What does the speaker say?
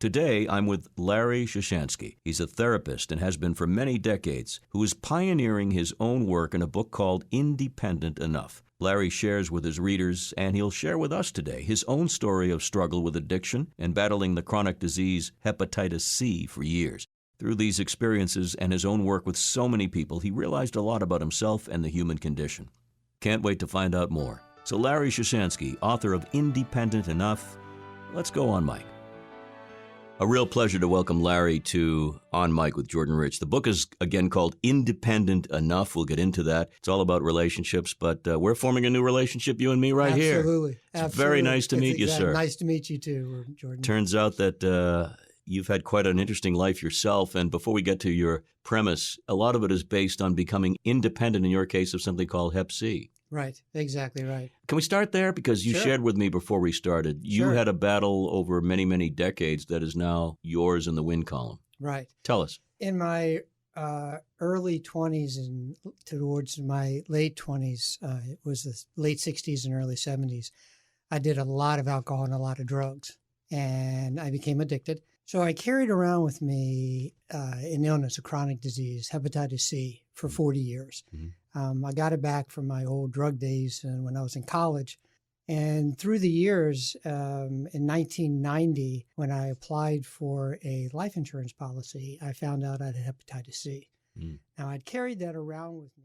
Today, I'm with Larry Shushansky. He's a therapist and has been for many decades, who is pioneering his own work in a book called Independent Enough. Larry shares with his readers, and he'll share with us today, his own story of struggle with addiction and battling the chronic disease hepatitis C for years. Through these experiences and his own work with so many people, he realized a lot about himself and the human condition. Can't wait to find out more. So Larry Shushansky, author of Independent Enough, let's go on Mic. A real pleasure to welcome Larry to On Mic with Jordan Rich. The book is, again, called Independent Enough. We'll get into that. It's all about relationships, but we're forming a new relationship, you and me, right here. Absolutely. It's very nice to meet you, sir. Nice to meet you too, Jordan. Turns out that you've had quite an interesting life yourself, and before we get to your premise, a lot of it is based on becoming independent, in your case, of something called Hep C. Right, exactly right. Can we start there? Because you shared with me before we started, you had a battle over many, many decades that is now yours in the win column. Right. Tell us. In my early 20s and towards my late 20s, it was the late 60s and early 70s, I did a lot of alcohol and a lot of drugs, and I became addicted. So I carried around with me an illness, a chronic disease, hepatitis C, for 40 years. Mm-hmm. I got it back from my old drug days when I was in college. And through the years, in 1990, when I applied for a life insurance policy, I found out I had hepatitis C. Mm. Now, I'd carried that around with me.